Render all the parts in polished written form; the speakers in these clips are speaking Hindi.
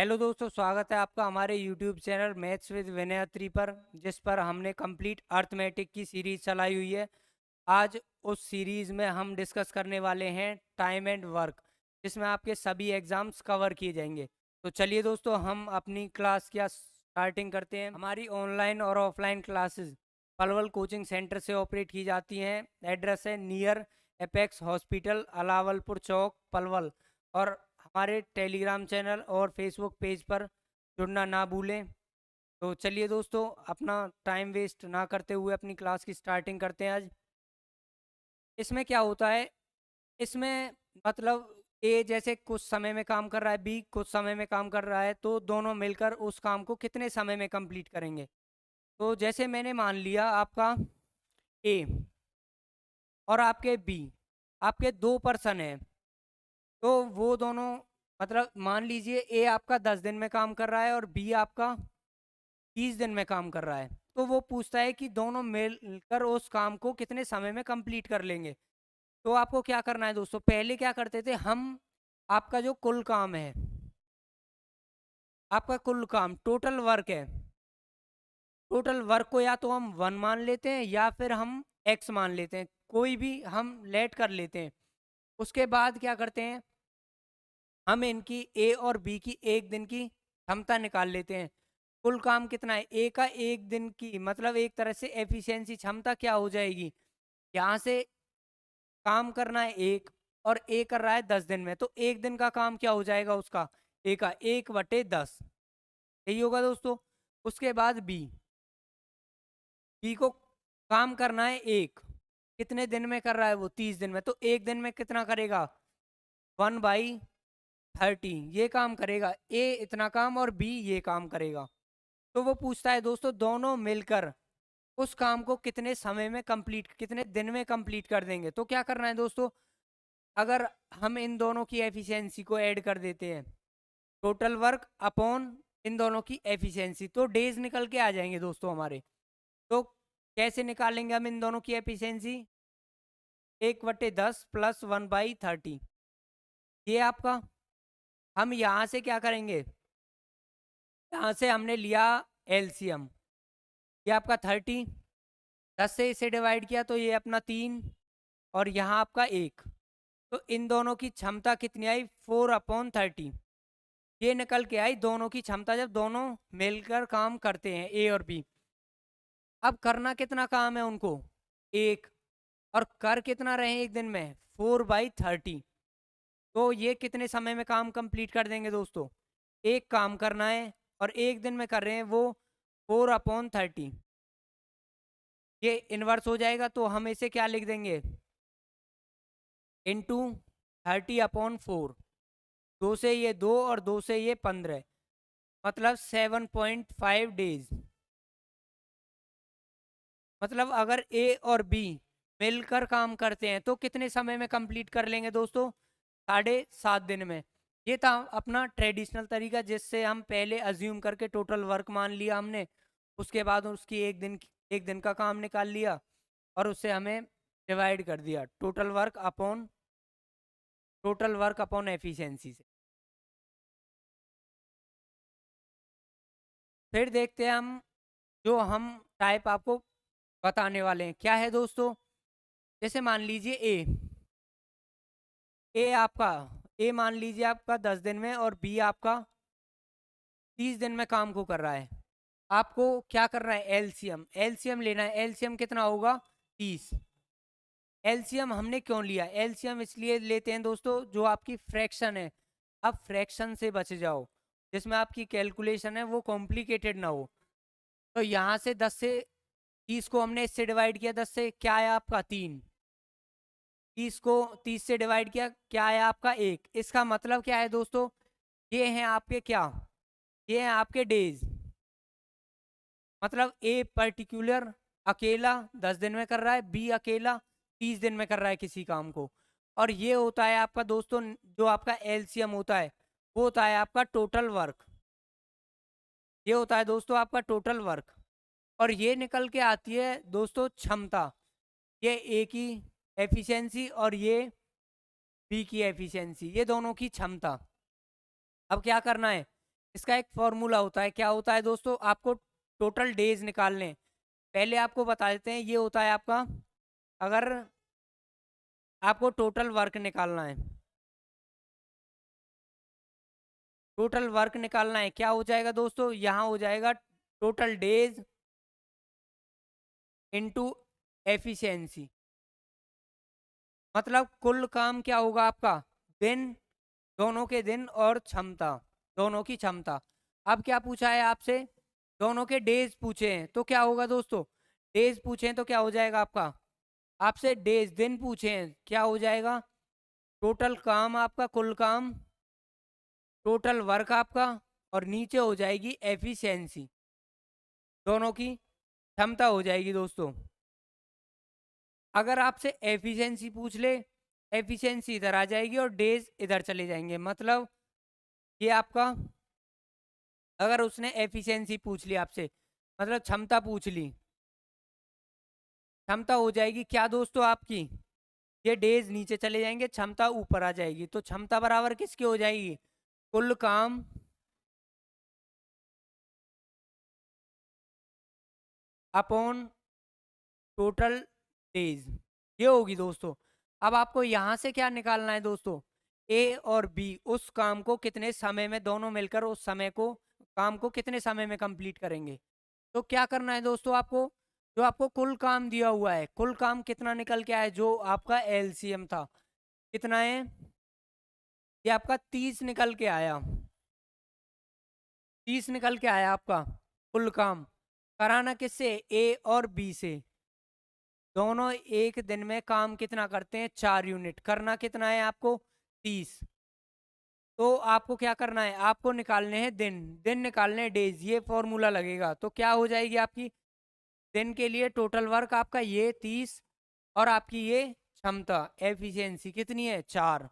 हेलो दोस्तों, स्वागत है आपका हमारे यूट्यूब चैनल मैथ्स विद विनय 3 पर, जिस पर हमने कंप्लीट अर्थमेटिक की सीरीज चलाई हुई है। आज उस सीरीज में हम डिस्कस करने वाले हैं टाइम एंड वर्क, जिसमें आपके सभी एग्जाम्स कवर किए जाएंगे। तो चलिए दोस्तों, हम अपनी क्लास की स्टार्टिंग करते हैं। हमारी ऑनलाइन और offline classes Palwal coaching centre से ऑपरेट की जाती हैं। एड्रेस है नियर एपेक्स हॉस्पिटल, अलावलपुर चौक, पलवल। और हमारे टेलीग्राम चैनल और फेसबुक पेज पर जुड़ना ना भूलें। तो चलिए दोस्तों, अपना टाइम वेस्ट ना करते हुए अपनी क्लास की स्टार्टिंग करते हैं आज। इसमें क्या होता है, इसमें मतलब ए जैसे कुछ समय में काम कर रहा है, बी कुछ समय में काम कर रहा है, तो दोनों मिलकर उस काम को कितने समय में कंप्लीट करेंगे। तो जैसे मैंने मान लिया आपका ए और आपके बी, आपके दो पर्सन हैं, तो वो दोनों मतलब मान लीजिए ए आपका 10 दिन में काम कर रहा है और बी आपका 30 दिन में काम कर रहा है। तो वो पूछता है कि दोनों मिलकर उस काम को कितने समय में कंप्लीट कर लेंगे। तो आपको क्या करना है दोस्तों, पहले क्या करते थे हम, आपका जो कुल काम है, आपका कुल काम टोटल वर्क है, टोटल वर्क को या तो हम 1 मान लेते हैं या फिर हम x मान लेते हैं, कोई भी हम लेट कर लेते हैं। उसके बाद क्या करते हैं, हम इनकी ए और बी की एक दिन की क्षमता निकाल लेते हैं। कुल काम कितना है, ए का एक दिन की मतलब एक तरह से एफिशिएंसी क्षमता क्या हो जाएगी, यहाँ से काम करना है एक और ए कर रहा है 10 दिन में, तो एक दिन का काम क्या हो जाएगा उसका, ए का 1/10, यही होगा दोस्तों। उसके बाद बी, बी को काम करना है एक, कितने दिन में कर रहा है वो, 30 दिन में, तो एक दिन में कितना करेगा, 1/30 ये काम करेगा। ए इतना काम और बी ये काम करेगा। तो वो पूछता है दोस्तों, दोनों मिलकर उस काम को कितने समय में कंप्लीट, कितने दिन में कंप्लीट कर देंगे। तो क्या करना है दोस्तों, अगर हम इन दोनों की एफिशिएंसी को ऐड कर देते हैं, टोटल वर्क अपॉन इन दोनों की एफिशिएंसी, तो डेज निकल के आ जाएंगे दोस्तों हमारे। तो कैसे निकालेंगे हम इन दोनों की एफिशिएंसी, 1/10 प्लस 1/30, ये आपका। हम यहाँ से क्या करेंगे, यहाँ से हमने लिया एलसीएम, ये आपका 30, 10 से इसे डिवाइड किया तो ये अपना 3 और यहाँ आपका 1। तो इन दोनों की क्षमता कितनी आई, 4/30, ये निकल के आई दोनों की क्षमता जब दोनों मिलकर काम करते हैं ए और बी। अब करना कितना काम है उनको, एक, और कर कितना रहे एक दिन में, 4/30। तो ये कितने समय में काम कंप्लीट कर देंगे दोस्तों, एक काम करना है और एक दिन में कर रहे हैं वो 4/30, ये इन्वर्स हो जाएगा। तो हम इसे क्या लिख देंगे, इंटू 30/4, दो से ये 2 और 2 से ये 15, मतलब 7.5 डेज। मतलब अगर ए और बी मिलकर काम करते हैं तो कितने समय में कंप्लीट कर लेंगे दोस्तों, 7.5 दिन में। ये था अपना ट्रेडिशनल तरीका, जिससे हम पहले अज्यूम करके टोटल वर्क मान लिया हमने, उसके बाद उसकी एक दिन का काम निकाल लिया और उससे हमें डिवाइड कर दिया टोटल वर्क अपॉन एफिशिएंसी से। फिर देखते हैं हम, जो हम टाइप आपको बताने वाले हैं क्या है दोस्तों। जैसे मान लीजिए ए आपका, ए मान लीजिए आपका 10 दिन में और बी आपका 30 दिन में काम को कर रहा है। आपको क्या करना है, एलसीएम, एलसीएम लेना है। एलसीएम कितना होगा, 30। एलसीएम हमने क्यों लिया, एलसीएम इसलिए लेते हैं दोस्तों, जो आपकी फ्रैक्शन है, आप फ्रैक्शन से बच जाओ, जिसमें आपकी कैलकुलेशन है वो कॉम्प्लिकेटेड ना हो। तो यहाँ से 10 से 30 को हमने इससे डिवाइड किया, 10 से क्या आया आपका 3, 30 को 30 से डिवाइड किया, क्या आया आपका 1। इसका मतलब क्या है दोस्तों, ये हैं आपके क्या, ये हैं आपके डेज। मतलब ए पर्टिकुलर अकेला 10 दिन में कर रहा है, बी अकेला 30 दिन में कर रहा है किसी काम को। और ये होता है आपका दोस्तों, जो आपका एलसीएम होता है वो होता है आपका टोटल वर्क, ये होता है दोस्तों आपका टोटल वर्क। और ये निकल के आती है दोस्तों क्षमता, ये ए की एफिशिएंसी और ये बी की एफिशिएंसी, ये दोनों की क्षमता। अब क्या करना है, इसका एक फॉर्मूला होता है, क्या होता है दोस्तों, आपको टोटल डेज निकालने हैं। पहले आपको बता देते हैं, ये होता है आपका, अगर आपको टोटल वर्क निकालना है, टोटल वर्क निकालना है, क्या हो जाएगा दोस्तों, यहाँ हो जाएगा टोटल डेज इनटू एफिशिएंसी। मतलब कुल काम क्या होगा आपका, दिन, दोनों के दिन और क्षमता, दोनों की क्षमता। अब क्या पूछा है आपसे, दोनों के डेज पूछे हैं, तो क्या होगा दोस्तों, डेज पूछे हैं तो क्या हो जाएगा आपका, आपसे डेज, दिन पूछे हैं, क्या हो जाएगा, टोटल काम आपका, कुल काम, टोटल वर्क आपका, और नीचे हो जाएगी एफिशिएंसी, दोनों की क्षमता हो जाएगी दोस्तों। अगर आपसे एफिशिएंसी पूछ ले, एफिशिएंसी इधर आ जाएगी और डेज इधर चले जाएंगे। मतलब ये आपका, अगर उसने एफिशिएंसी पूछ ली आपसे, मतलब क्षमता पूछ ली, क्षमता हो जाएगी क्या दोस्तों आपकी, ये डेज नीचे चले जाएंगे, क्षमता ऊपर आ जाएगी, तो क्षमता बराबर किसकी हो जाएगी, कुल काम अपॉन टोटल डेज, ये होगी दोस्तों। अब आपको यहां से क्या निकालना है दोस्तों, ए और बी, उस काम को कितने समय में, दोनों मिलकर उस समय को, काम को कितने समय में कंप्लीट करेंगे। तो क्या करना है दोस्तों आपको, जो आपको कुल काम दिया हुआ है, कुल काम कितना निकल के आया, जो आपका एलसीएम था, कितना है, ये आपका 30 निकल के आया, 30 निकल के आया आपका कुल काम। कराना किससे, ए और बी से, दोनों एक दिन में काम कितना करते हैं, 4 यूनिट, करना कितना है आपको, 30। तो आपको क्या करना है, आपको निकालने हैं दिन, दिन निकालने हैं डेज, ये फॉर्मूला लगेगा, तो क्या हो जाएगी आपकी, दिन के लिए टोटल वर्क आपका ये 30, और आपकी ये क्षमता एफिशिएंसी कितनी है, 4,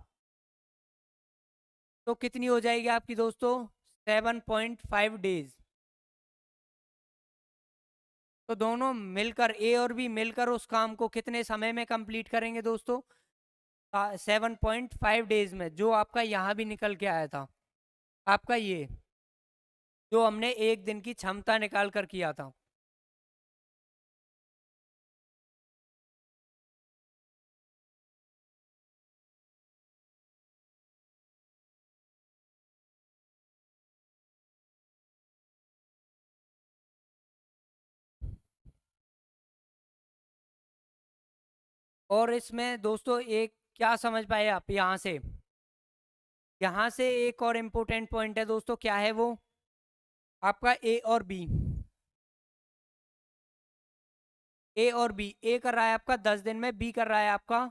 तो कितनी हो जाएगी आपकी दोस्तों, 7.5 डेज। तो दोनों मिलकर, ए और बी मिलकर उस काम को कितने समय में कंप्लीट करेंगे दोस्तों, 7.5 डेज में, जो आपका यहाँ भी निकल के आया था, आपका ये जो हमने एक दिन की क्षमता निकाल कर किया था। और इसमें दोस्तों एक क्या समझ पाए आप यहाँ से, यहाँ से एक और इम्पोर्टेंट पॉइंट है दोस्तों, क्या है वो, आपका ए और बी, ए और बी, ए कर रहा है आपका 10 दिन में, बी कर रहा है आपका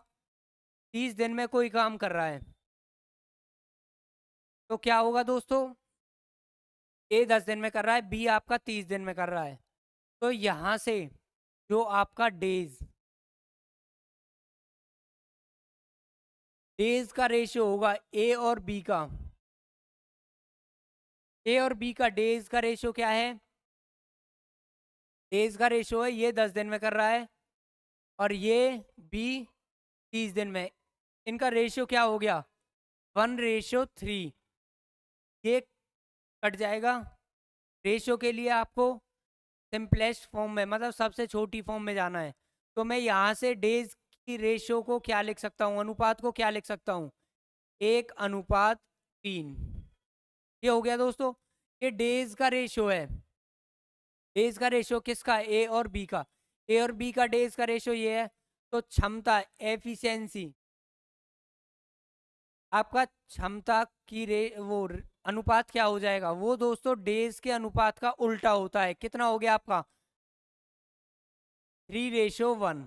30 दिन में, कोई काम कर रहा है। तो क्या होगा दोस्तों, ए 10 दिन में कर रहा है, बी आपका 30 दिन में कर रहा है, तो यहां से जो आपका डेज, डेज का रेशियो होगा ए और बी का, ए और बी का डेज का रेशियो क्या है, डेज का रेशियो है, ये 10 दिन में कर रहा है और ये बी 30 दिन में, इनका रेशियो क्या हो गया, 1:3, ये कट जाएगा। रेशियो के लिए आपको सिंपलेस्ट फॉर्म में, मतलब सबसे छोटी फॉर्म में जाना है, तो मैं यहाँ से डेज की रेशियो को क्या लिख सकता हूँ, अनुपात को क्या लिख सकता हूँ, 1:3, ये हो गया दोस्तों। ये डेज का रेशियो है, डेज का रेशियो किसका, ए और बी का, ए और बी का डेज का रेशियो ये है, तो क्षमता एफिशिएंसी, आपका क्षमता की अनुपात क्या हो जाएगा, वो दोस्तों डेज के अनुपात का उल्टा होता है, कितना हो गया आपका, 3:1,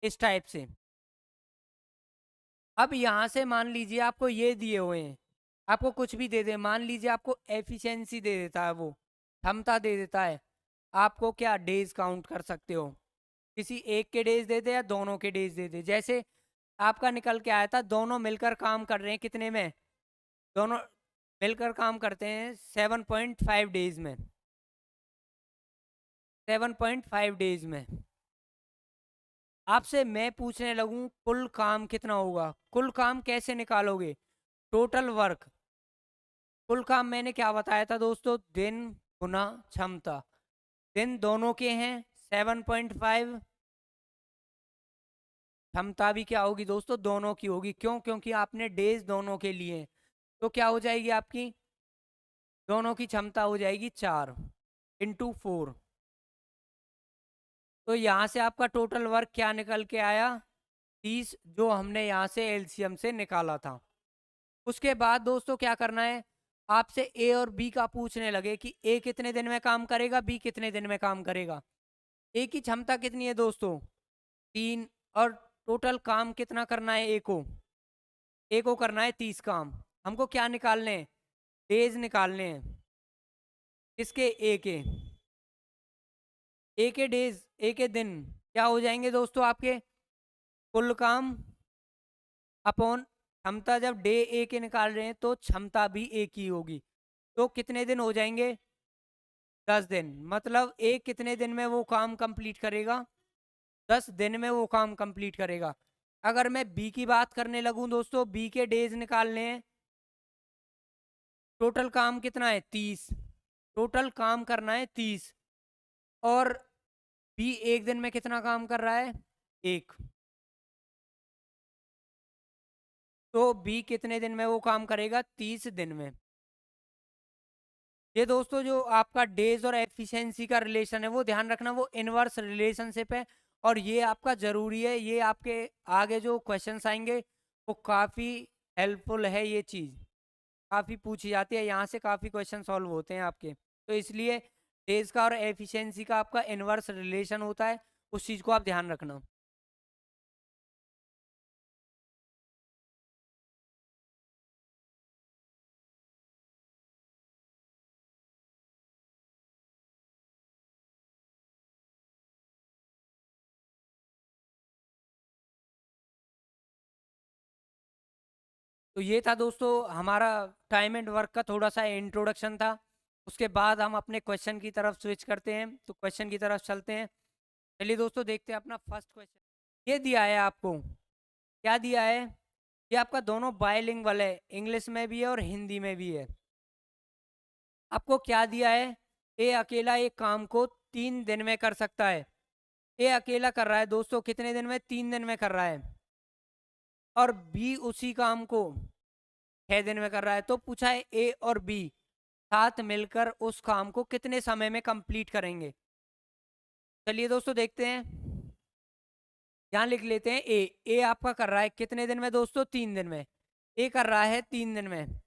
इस टाइप से। अब यहां से मान लीजिए आपको ये दिए हुए हैं, आपको कुछ भी दे दे, मान लीजिए आपको एफिशिएंसी दे देता है, वो क्षमता दे देता है, आपको क्या डेज काउंट कर सकते हो, किसी एक के डेज दे दे या दोनों के डेज दे दे, जैसे आपका निकल के आया था, दोनों मिलकर काम कर रहे हैं कितने में, दोनों मिलकर काम करते हैं 7.5 डेज में, 7.5 डेज में। आपसे मैं पूछने लगूं कुल काम कितना होगा, कुल काम कैसे निकालोगे, टोटल वर्क, कुल काम मैंने क्या बताया था दोस्तों, दिन गुना क्षमता। दिन दोनों के हैं 7.5, क्षमता भी क्या होगी दोस्तों, दोनों की होगी। क्यों? क्योंकि आपने डेज दोनों के लिए हैं। तो क्या हो जाएगी आपकी, दोनों की क्षमता हो जाएगी 4 इंटू 4। तो यहाँ से आपका टोटल वर्क क्या निकल के आया, 30, जो हमने यहाँ से एलसीएम से निकाला था। उसके बाद दोस्तों क्या करना है, आपसे ए और बी का पूछने लगे कि ए कितने दिन में काम करेगा, बी कितने दिन में काम करेगा। ए की क्षमता कितनी है दोस्तों, 3, और टोटल काम कितना करना है ए को करना है 30 काम। हमको क्या निकालने हैं, डेज निकालने हैं। किसके, ए के डेज, ए के दिन क्या हो जाएंगे दोस्तों आपके, कुल काम अपॉन क्षमता। जब डे ए के निकाल रहे हैं तो क्षमता भी ए की होगी। तो कितने दिन हो जाएंगे, 10 दिन। मतलब ए कितने दिन में वो काम कंप्लीट करेगा, 10 दिन में वो काम कंप्लीट करेगा। अगर मैं बी की बात करने लगूं दोस्तों, बी के डेज निकालने हैं। टोटल काम कितना है, 30। टोटल काम करना है 30, और बी एक दिन में कितना काम कर रहा है, 1। तो बी कितने दिन में वो काम करेगा, 30 दिन में। ये दोस्तों जो आपका डेज और एफिशिएंसी का रिलेशन है वो ध्यान रखना, वो इनवर्स रिलेशनशिप है। और ये आपका जरूरी है, ये आपके आगे जो क्वेश्चंस आएंगे वो काफी हेल्पफुल है। ये चीज काफी पूछी जाती है, यहाँ से काफी क्वेश्चन सॉल्व होते हैं आपके। तो इसलिए डेज का और एफिशिएंसी का आपका इनवर्स रिलेशन होता है, उस चीज को आप ध्यान रखना। तो ये था दोस्तों हमारा टाइम एंड वर्क का थोड़ा सा इंट्रोडक्शन था। उसके बाद हम अपने क्वेश्चन की तरफ स्विच करते हैं, तो क्वेश्चन की तरफ चलते हैं। चलिए दोस्तों देखते हैं अपना फर्स्ट क्वेश्चन। ये दिया है आपको, क्या दिया है, ये आपका दोनों बायलिंगुअल है, इंग्लिश में भी है और हिंदी में भी है। आपको क्या दिया है, ए अकेला एक काम को 3 दिन में कर सकता है। ए अकेला कर रहा है दोस्तों कितने दिन में, 3 दिन में कर रहा है। और बी उसी काम को 6 दिन में कर रहा है। तो पूछा है ए और बी साथ मिलकर उस काम को कितने समय में कंप्लीट करेंगे। चलिए दोस्तों देखते हैं, यहाँ लिख लेते हैं ए आपका कर रहा है कितने दिन में दोस्तों, 3 दिन में। ए कर रहा है 3 दिन में,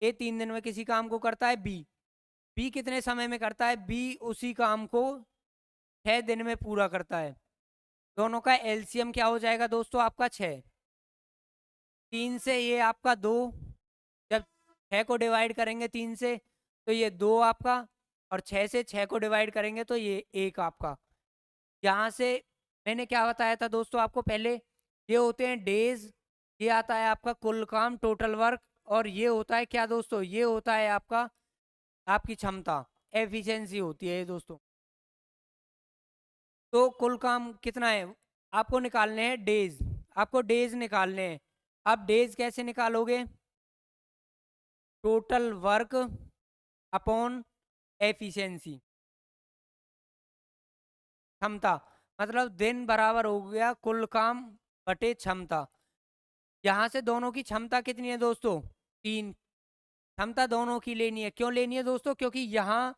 ए 3 दिन में किसी काम को करता है। बी कितने समय में करता है, बी उसी काम को 6 दिन में पूरा करता है। दोनों का एलसीएम क्या हो जाएगा दोस्तों आपका 6। 3 से ये आपका 2, जब 6 को डिवाइड करेंगे 3 से तो ये 2 आपका, और 6 से 6 को डिवाइड करेंगे तो ये 1 आपका। यहाँ से मैंने क्या बताया था दोस्तों आपको पहले, ये होते हैं डेज, ये आता है आपका कुल काम टोटल वर्क, और ये होता है क्या दोस्तों, ये होता है आपका आपकी क्षमता, एफिशिएंसी होती है ये दोस्तों। तो कुल काम कितना है, आपको निकालने हैं डेज, आपको डेज निकालने हैं। आप डेज कैसे निकालोगे, टोटल वर्क अपॉन एफिशिएंसी, क्षमता। मतलब दिन बराबर हो गया कुल काम बटे क्षमता। यहाँ से दोनों की क्षमता कितनी है दोस्तों, 3। क्षमता दोनों की लेनी है, क्यों लेनी है दोस्तों, क्योंकि यहाँ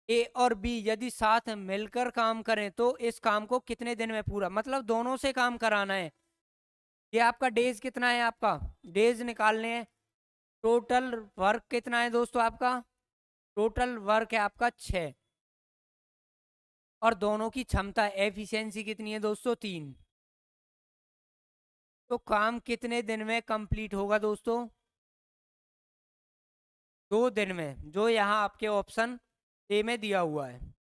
ए और बी यदि साथ मिलकर काम करें तो इस काम को कितने दिन में पूरा, मतलब दोनों से काम कराना है। ये आपका डेज कितना है, आपका डेज निकालने हैं। टोटल वर्क कितना है दोस्तों आपका, टोटल वर्क है आपका 6, और दोनों की क्षमता एफिशिएंसी कितनी है दोस्तों, 3। तो काम कितने दिन में कंप्लीट होगा दोस्तों, 2 दिन में, जो यहाँ आपके ऑप्शन ए में दिया हुआ है।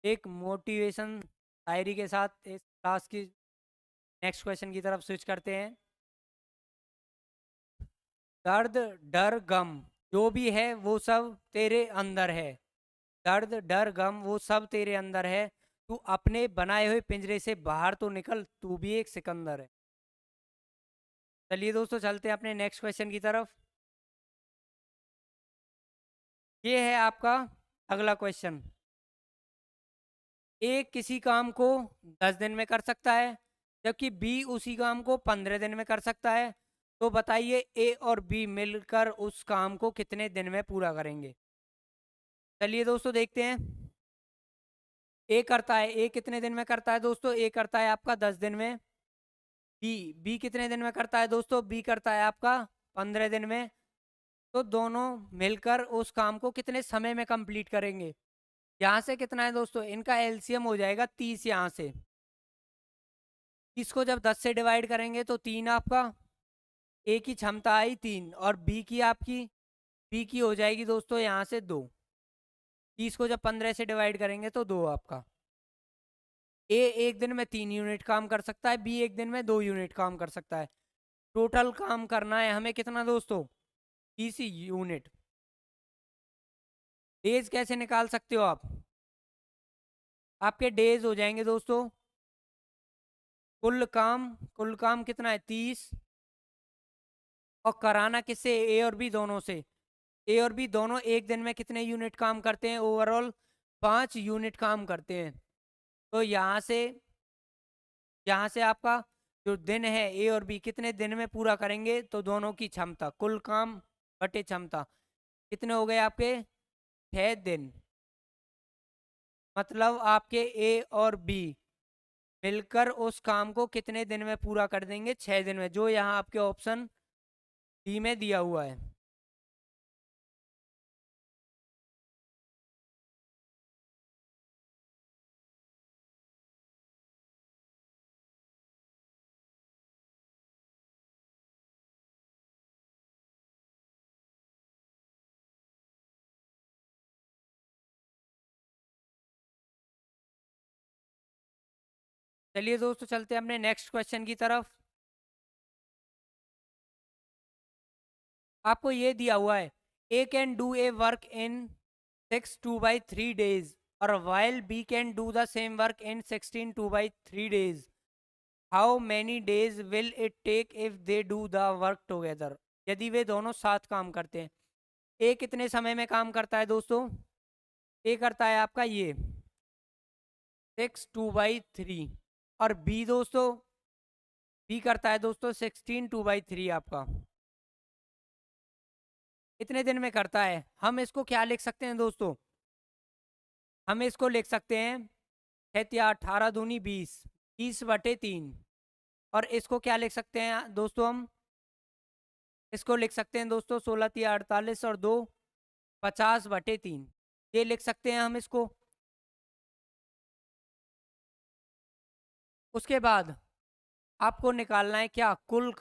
एक मोटिवेशन शायरी के साथ इस क्लास की नेक्स्ट क्वेश्चन की तरफ स्विच करते हैं। दर्द डर गम जो भी है वो सब तेरे अंदर है। दर्द डर गम वो सब तेरे अंदर है। तू अपने बनाए हुए पिंजरे से बाहर तो निकल, तू भी एक सिकंदर है। चलिए दोस्तों चलते हैं अपने नेक्स्ट क्वेश्चन की तरफ। ये है आपका अगला क्वेश्चन। ए किसी काम को 10 दिन में कर सकता है, जबकि बी उसी काम को 15 दिन में कर सकता है। तो बताइए ए और बी मिलकर उस काम को कितने दिन में पूरा करेंगे। चलिए दोस्तों देखते हैं। ए करता है, ए कितने दिन में करता है दोस्तों, ए करता है आपका 10 दिन में। बी कितने दिन में करता है दोस्तों, बी करता है आपका 15 दिन में। तो दोनों मिलकर उस काम को कितने समय में कंप्लीट करेंगे। यहाँ से कितना है दोस्तों, इनका एलसीएम हो जाएगा 30। यहाँ से इसको जब 10 से डिवाइड करेंगे तो 3 आपका, ए की क्षमता आई 3 और बी की हो जाएगी दोस्तों यहाँ से 2। 30 को जब 15 से डिवाइड करेंगे तो 2 आपका। ए एक दिन में 3 यूनिट काम कर सकता है, बी एक दिन में 2 यूनिट काम कर सकता है। टोटल काम करना है हमें कितना दोस्तों, 30 यूनिट। डेज कैसे निकाल सकते हो आप, आपके डेज हो जाएंगे दोस्तों कुल काम कितना है 30, और कराना किससे, ए और बी दोनों से। ए और बी दोनों एक दिन में कितने यूनिट काम करते हैं, ओवरऑल 5 यूनिट काम करते हैं। तो यहाँ से आपका जो दिन है ए और बी कितने दिन में पूरा करेंगे, तो दोनों की क्षमता कुल काम बटे क्षमता कितने हो गए आपके 6 दिन। मतलब आपके ए और बी मिलकर उस काम को कितने दिन में पूरा कर देंगे, 6 दिन में, जो यहाँ आपके ऑप्शन डी में दिया हुआ है। चलिए दोस्तों चलते हैं अपने नेक्स्ट क्वेश्चन की तरफ। आपको ये दिया हुआ है, A can do a work in 6 2/3 days और while B can do the same work in 16 2/3 days, how many days will it take if they do the work together. यदि वे दोनों साथ काम करते हैं। ए कितने समय में काम करता है दोस्तों, ए करता है आपका ये 6 2/3, और बी दोस्तों बी करता है दोस्तों 16 2/3 आपका। इतने दिन में करता है। हम इसको क्या लिख सकते हैं दोस्तों, हम इसको लिख सकते हैं 6 × 8 = 18 = 20, 20/3। और इसको क्या लिख सकते हैं दोस्तों, हम इसको लिख सकते हैं दोस्तों 16 × 3 = 48 और 2 50/3। ये लिख सकते हैं हम इसको। उसके बाद आपको निकालना है क्या, कुल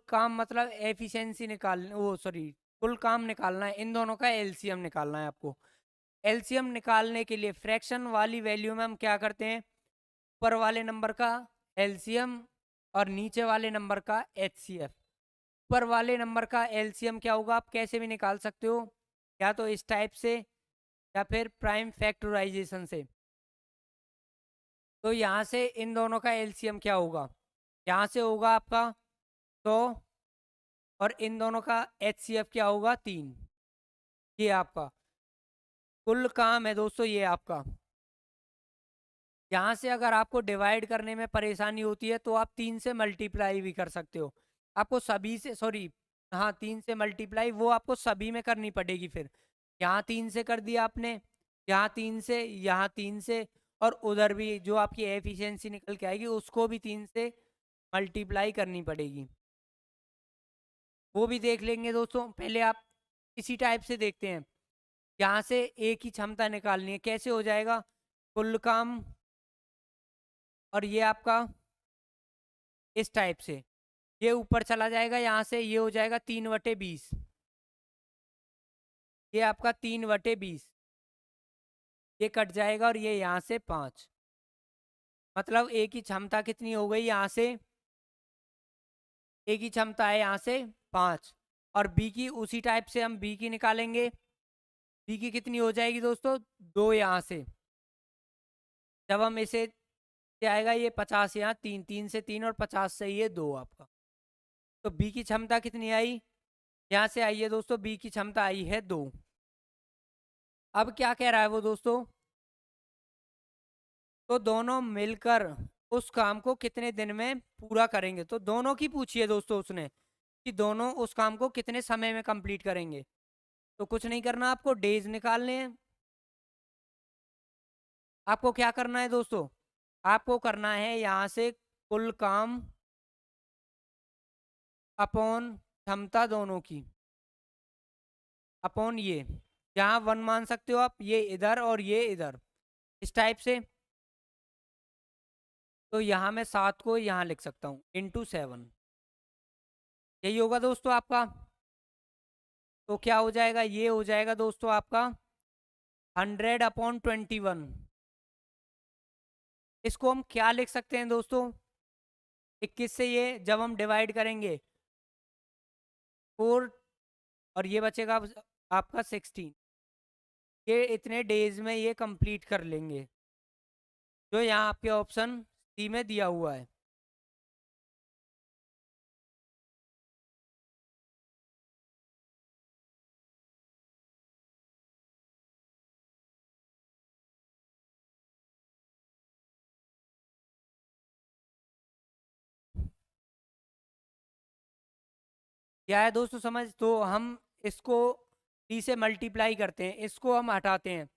काम मतलब एफिशिएंसी निकालना, वो सॉरी कुल काम निकालना है। इन दोनों का एलसीएम निकालना है आपको। एलसीएम निकालने के लिए फ्रैक्शन वाली वैल्यू में हम क्या करते हैं, ऊपर वाले नंबर का एलसीएम और नीचे वाले नंबर का एचसीएफ। ऊपर वाले नंबर का एलसीएम क्या होगा, आप कैसे भी निकाल सकते हो, या तो इस टाइप से या फिर प्राइम फैक्टराइजेशन से। तो यहाँ से इन दोनों का एलसीएम क्या होगा, यहाँ से होगा आपका 100, और इन दोनों का एचसीएफ क्या होगा 3। ये आपका कुल काम है दोस्तों, ये आपका। यहाँ से अगर आपको डिवाइड करने में परेशानी होती है तो आप 3 से मल्टीप्लाई भी कर सकते हो। आपको सभी से, सॉरी हाँ 3 से मल्टीप्लाई वो आपको सभी में करनी पड़ेगी। फिर यहाँ 3 से कर दिया आपने, यहाँ 3 से, यहाँ 3 से, और उधर भी जो आपकी एफिशिएंसी निकल के आएगी उसको भी 3 से मल्टीप्लाई करनी पड़ेगी। वो भी देख लेंगे दोस्तों। पहले आप इसी टाइप से देखते हैं। यहाँ से ए की क्षमता निकालनी है, कैसे हो जाएगा, कुल काम, और ये आपका इस टाइप से ये ऊपर चला जाएगा, यहाँ से ये हो जाएगा 3/20। ये आपका 3/20। ये कट जाएगा और ये यहाँ से 5, मतलब ए की क्षमता कितनी हो गई यहाँ से, ए की क्षमता है यहाँ से 5, और बी की उसी टाइप से हम बी की निकालेंगे। बी की कितनी हो जाएगी दोस्तों, 2 यहाँ से, जब हम इसे क्या आएगा ये 50 यहाँ 3, 3 से 3 और 50 से ये 2 आपका। तो बी की क्षमता कितनी आई, यहाँ से आई है दोस्तों, बी की क्षमता आई है 2। अब क्या कह रहा है वो दोस्तों, तो दोनों मिलकर उस काम को कितने दिन में पूरा करेंगे। तो दोनों की पूछी है दोस्तों उसने कि दोनों उस काम को कितने समय में कंप्लीट करेंगे। तो कुछ नहीं करना, आपको डेज निकालने हैं। आपको क्या करना है दोस्तों, आपको करना है यहाँ से कुल काम अपॉन क्षमता दोनों की, अपॉन ये, यहाँ 1 मान सकते हो आप, ये इधर और ये इधर, इस टाइप से। तो यहाँ मैं 7 को यहाँ लिख सकता हूँ इंटू 7, यही होगा दोस्तों आपका। तो क्या हो जाएगा, ये हो जाएगा दोस्तों आपका 100/21। इसको हम क्या लिख सकते हैं दोस्तों, 21 से ये जब हम डिवाइड करेंगे 4, और ये बचेगा आपका 16, ये इतने डेज में ये कंप्लीट कर लेंगे, जो यहाँ आपके ऑप्शन सी में दिया हुआ है। क्या है दोस्तों समझ, तो हम इसको डी से मल्टीप्लाई करते हैं, इसको हम हटाते हैं।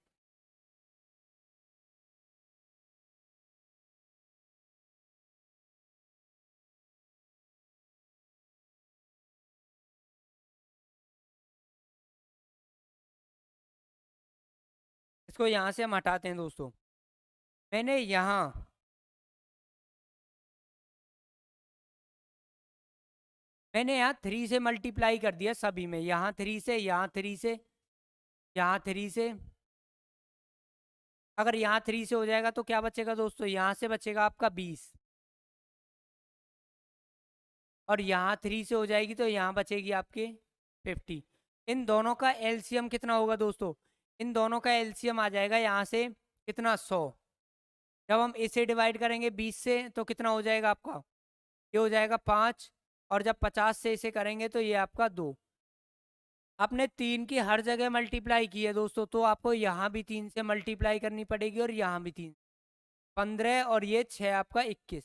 इसको यहाँ से हम हटाते हैं दोस्तों। मैंने यहाँ मैंने यहाँ 3 से मल्टीप्लाई कर दिया सभी में, यहाँ 3 से, यहाँ 3 से, यहाँ 3 से। अगर यहाँ 3 से हो जाएगा तो क्या बचेगा दोस्तों, यहाँ से बचेगा आपका 20, और यहाँ 3 से हो जाएगी तो यहाँ बचेगी आपके 50। इन दोनों का एलसीएम कितना होगा दोस्तों, इन दोनों का एलसीएम आ जाएगा यहाँ से कितना, 100। जब हम इसे डिवाइड करेंगे 20 से तो कितना हो जाएगा आपका, ये हो जाएगा 5, और जब 50 से इसे करेंगे तो ये आपका 2। आपने 3 की हर जगह मल्टीप्लाई की है दोस्तों, तो आपको यहाँ भी 3 से मल्टीप्लाई करनी पड़ेगी और यहाँ भी 3, 15 और ये 6 आपका 21।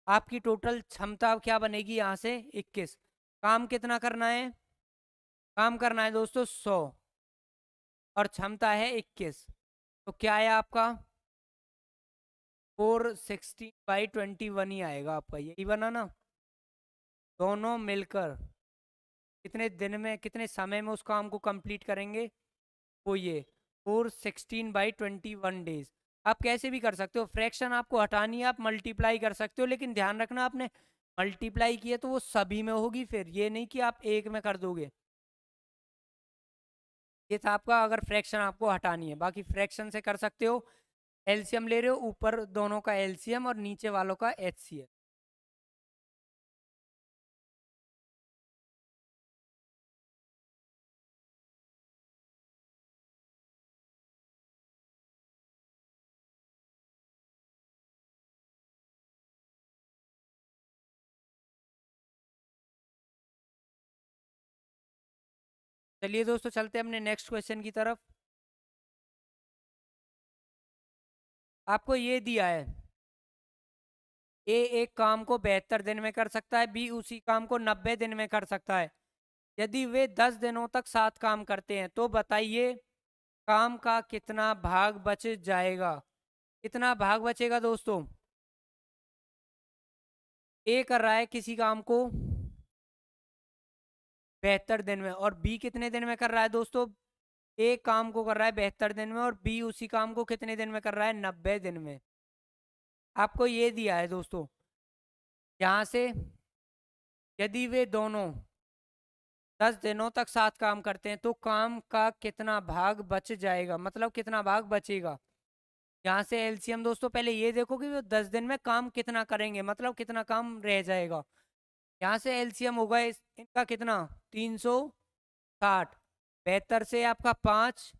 आपकी टोटल क्षमता क्या बनेगी यहाँ से 21। काम कितना करना है, काम करना है दोस्तों 100, और क्षमता है 21। तो क्या है आपका 460/21 ही आएगा आपका, यही बना ना। दोनों मिलकर कितने दिन में, कितने समय में उस काम को कंप्लीट करेंगे, वो ये 416/21 डेज। आप कैसे भी कर सकते हो, फ्रैक्शन आपको हटानी है आप मल्टीप्लाई कर सकते हो, लेकिन ध्यान रखना आपने मल्टीप्लाई किया तो वो सभी में होगी, फिर ये नहीं कि आप एक में कर दोगे। ये था आपका, अगर फ्रैक्शन आपको हटानी है, बाकी फ्रैक्शन से कर सकते हो। एलसीएम ले रहे हो, ऊपर दोनों का एलसीएम और नीचे वालों का एचसीएफ। चलिए दोस्तों चलते हैं अपने नेक्स्ट क्वेश्चन की तरफ। आपको ये दिया है, ए एक काम को 72 दिन में कर सकता है, बी उसी काम को 90 दिन में कर सकता है। यदि वे 10 दिनों तक साथ काम करते हैं तो बताइए काम का कितना भाग बच जाएगा। कितना भाग बचेगा दोस्तों, ए कर रहा है किसी काम को 72 दिन में, और बी कितने दिन में कर रहा है दोस्तों, ए काम को कर रहा है 72 दिन में और बी उसी काम को कितने दिन में कर रहा है, 90 दिन में। आपको ये दिया है दोस्तों, यहाँ से यदि वे दोनों 10 दिनों तक 7 काम करते हैं तो काम का कितना भाग बच जाएगा, मतलब कितना भाग बचेगा। यहाँ से एलसीएम दोस्तों पहले ये देखो कि वो 10 दिन में काम कितना करेंगे, मतलब कितना काम रह जाएगा। यहाँ से एलसीएम होगा इनका कितना, 360। 72 से आपका 5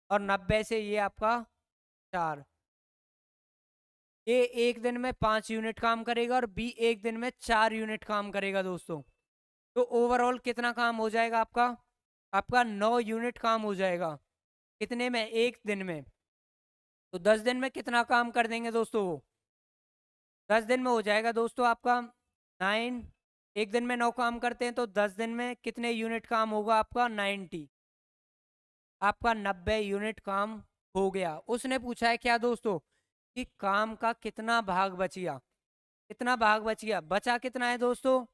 और 90 से ये आपका 4। ए एक दिन में 5 यूनिट काम करेगा और बी एक दिन में 4 यूनिट काम करेगा दोस्तों। तो ओवरऑल कितना काम हो जाएगा आपका, आपका 9 यूनिट काम हो जाएगा। कितने में, एक दिन में। तो 10 दिन में कितना काम कर देंगे दोस्तों वो, 10 दिन में हो जाएगा दोस्तों आपका 9। एक दिन में 9 काम करते हैं तो 10 दिन में कितने यूनिट काम होगा आपका, 90। आपका 90 यूनिट काम हो गया। उसने पूछा है क्या दोस्तों, कि काम का कितना भाग बच गया, कितना भाग बच गया, बचा कितना है दोस्तों,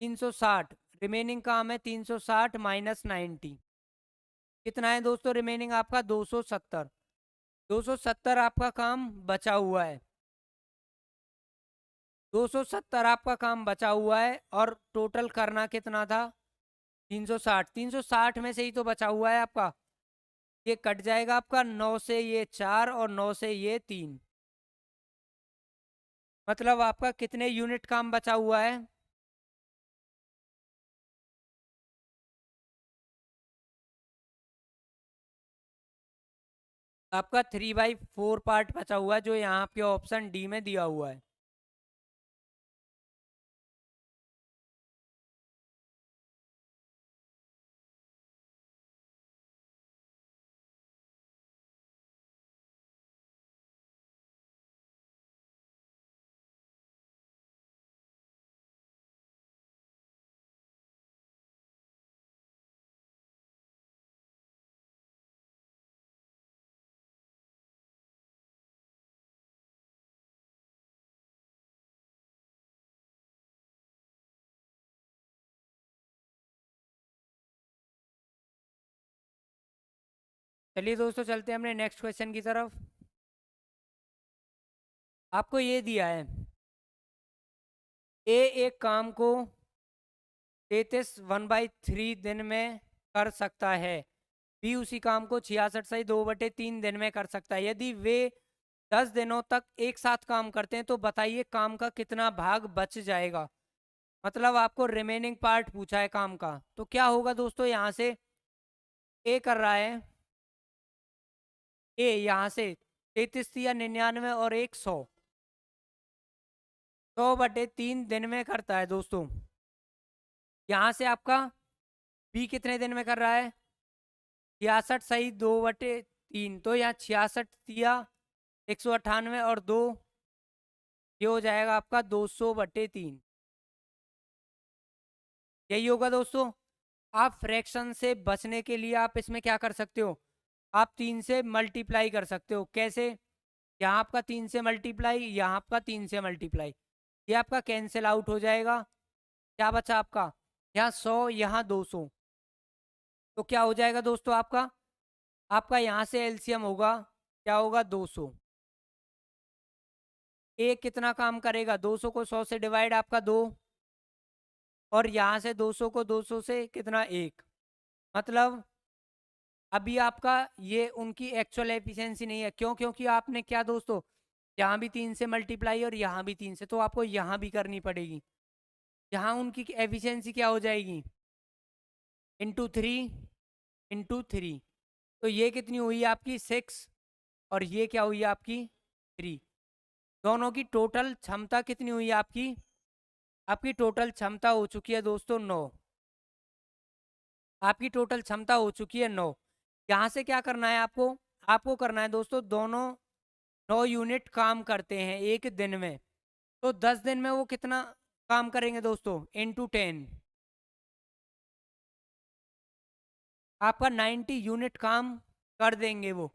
360। रिमेनिंग काम है 360 माइनस 90, कितना है दोस्तों रिमेनिंग आपका, 270। 270 आपका काम बचा हुआ है, 270 आपका काम बचा हुआ है। और टोटल करना कितना था, 360। 360 में से ही तो बचा हुआ है आपका, ये कट जाएगा आपका, 9 से ये 4 और 9 से ये 3। मतलब आपका कितने यूनिट काम बचा हुआ है, आपका 3/4 पार्ट बचा हुआ है, जो यहाँ आपके ऑप्शन डी में दिया हुआ है। चलिए दोस्तों चलते हैं अपने नेक्स्ट क्वेश्चन की तरफ। आपको ये दिया है, ए एक काम को 33 1/3 दिन में कर सकता है, बी उसी काम को 66 2/3 दिन में कर सकता है। यदि वे 10 दिनों तक एक साथ काम करते हैं तो बताइए काम का कितना भाग बच जाएगा। मतलब आपको रिमेनिंग पार्ट पूछा है काम का, तो क्या होगा दोस्तों, यहाँ से ए कर रहा है, ए यहाँ से 33 या 99 और 100, 100/3 दिन में करता है दोस्तों। यहाँ से आपका बी कितने दिन में कर रहा है, 66 2/3, तो यहाँ 66 या 198 और 2, ये हो जाएगा आपका 200/3। यही होगा दोस्तों। आप फ्रैक्शन से बचने के लिए आप इसमें क्या कर सकते हो, आप 3 से मल्टीप्लाई कर सकते हो। कैसे, यहाँ आपका 3 से मल्टीप्लाई, यहाँ आपका 3 से मल्टीप्लाई, ये आपका कैंसिल आउट हो जाएगा। क्या बचा आपका, यहाँ 100 यहाँ 200, तो क्या हो जाएगा दोस्तों आपका यहाँ से एलसीएम होगा, क्या होगा, 200। ए कितना काम करेगा, 200 को 100 से डिवाइड आपका 2, और यहाँ से 200 को 200 से कितना 1। मतलब अभी आपका ये उनकी एक्चुअल एफिशिएंसी नहीं है, क्यों, क्योंकि आपने क्या दोस्तों, यहाँ भी 3 से मल्टीप्लाई और यहाँ भी 3 से, तो आपको यहाँ भी करनी पड़ेगी। यहाँ उनकी एफिशिएंसी क्या हो जाएगी, ×3 तो ये कितनी हुई आपकी 6, और ये क्या हुई आपकी 3। दोनों की टोटल क्षमता कितनी हुई आपकी, आपकी टोटल क्षमता हो चुकी है दोस्तों 9। आपकी टोटल क्षमता हो चुकी है 9। यहाँ से क्या करना है आपको, आपको करना है दोस्तों, दोनों 9 यूनिट काम करते हैं एक दिन में, तो 10 दिन में वो कितना काम करेंगे दोस्तों, ×10। आपका 90 यूनिट काम कर देंगे वो।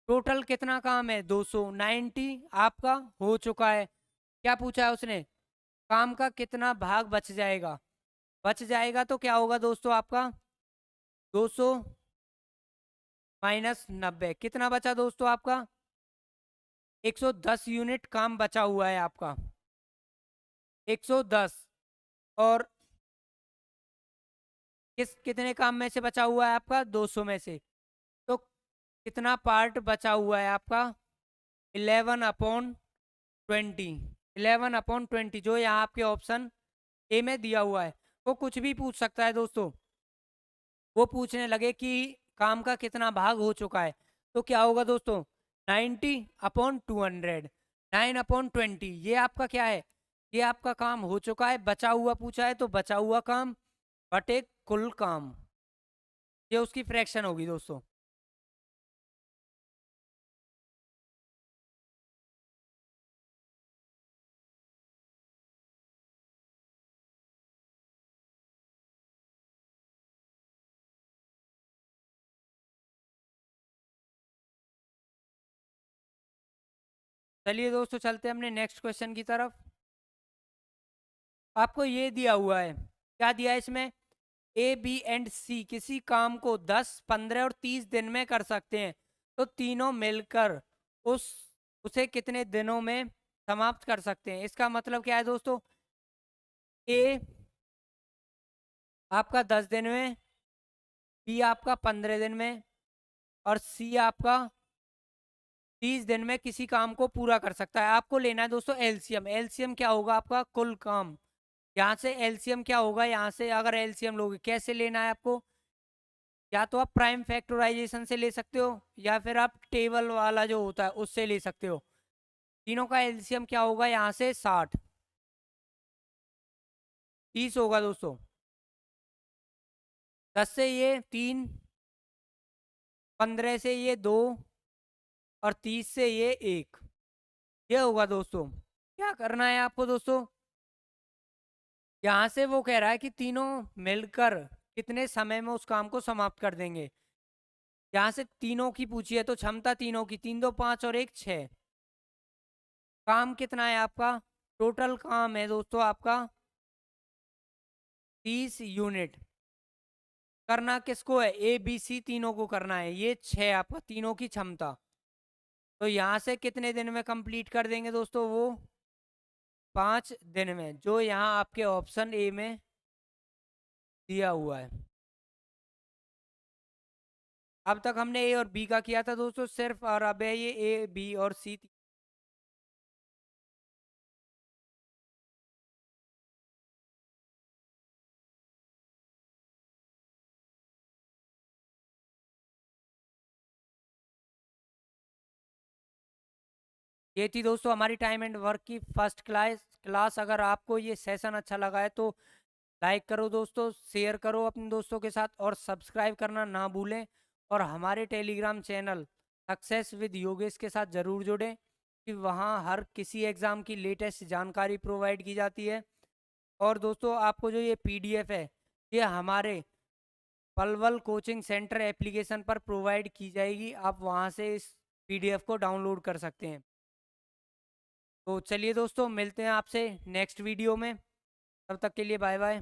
टोटल कितना काम है, 200। 90 आपका हो चुका है। क्या पूछा है उसने, काम का कितना भाग बच जाएगा, बच जाएगा तो क्या होगा दोस्तों आपका, 200 माइनस 90, कितना बचा दोस्तों आपका, 110 यूनिट काम बचा हुआ है आपका, 110। और कितने काम में से बचा हुआ है आपका 200 में से, तो कितना पार्ट बचा हुआ है आपका 11/20। 11/20 जो यहाँ आपके ऑप्शन ए में दिया हुआ है। वो कुछ भी पूछ सकता है दोस्तों। वो पूछने लगे कि काम का कितना भाग हो चुका है, तो क्या होगा दोस्तों 90/200। 9/20 ये आपका क्या है, ये आपका काम हो चुका है। बचा हुआ पूछा है तो बचा हुआ काम बटे कुल काम, ये उसकी फ्रैक्शन होगी दोस्तों। चलिए दोस्तों चलते हैं अपने नेक्स्ट क्वेश्चन की तरफ। आपको ये दिया हुआ है, क्या दिया है इसमें, ए बी एंड सी किसी काम को 10, 15 और 30 दिन में कर सकते हैं, तो तीनों मिलकर उस उसे कितने दिनों में समाप्त कर सकते हैं। इसका मतलब क्या है दोस्तों, ए आपका 10 दिन में, बी आपका 15 दिन में और सी आपका 30 दिन में किसी काम को पूरा कर सकता है। आपको लेना है दोस्तों एलसीएम। एलसीएम क्या होगा आपका, कुल काम। यहाँ से एलसीएम क्या होगा, यहाँ से अगर एलसीएम लोगे कैसे लेना है आपको, या तो आप प्राइम फैक्टराइजेशन से ले सकते हो या फिर आप टेबल वाला जो होता है उससे ले सकते हो। तीनों का एलसीएम क्या होगा, यहाँ से 60, 30 होगा दोस्तों। 10 से ये 3, 15 से ये 2 और 30 से ये 1, ये होगा दोस्तों। क्या करना है आपको दोस्तों, यहाँ से वो कह रहा है कि तीनों मिलकर कितने समय में उस काम को समाप्त कर देंगे। यहाँ से तीनों की पूछी है तो क्षमता तीनों की 3 2 5 और 1 6। काम कितना है आपका, टोटल काम है दोस्तों आपका 30 यूनिट। करना किसको है, ए बी सी तीनों को करना है, ये 6 आपका तीनों की क्षमता। तो यहाँ से कितने दिन में कंप्लीट कर देंगे दोस्तों, वो 5 दिन में, जो यहाँ आपके ऑप्शन ए में दिया हुआ है। अब तक हमने ए और बी का किया था दोस्तों सिर्फ, और अब है ये ए बी और सी। ये थी दोस्तों हमारी टाइम एंड वर्क की फर्स्ट क्लास। अगर आपको ये सेशन अच्छा लगा है तो लाइक करो दोस्तों, शेयर करो अपने दोस्तों के साथ और सब्सक्राइब करना ना भूलें। और हमारे Telegram channel success with Yogesh के साथ ज़रूर जुड़ें, कि वहाँ हर किसी एग्ज़ाम की लेटेस्ट जानकारी प्रोवाइड की जाती है। और दोस्तों आपको जो ये पीडीएफ है, ये हमारे पलवल कोचिंग सेंटर एप्लीकेशन पर प्रोवाइड की जाएगी। आप वहाँ से इस पीडीएफ को डाउनलोड कर सकते हैं। तो चलिए दोस्तों मिलते हैं आपसे नेक्स्ट वीडियो में, तब तक के लिए बाय बाय।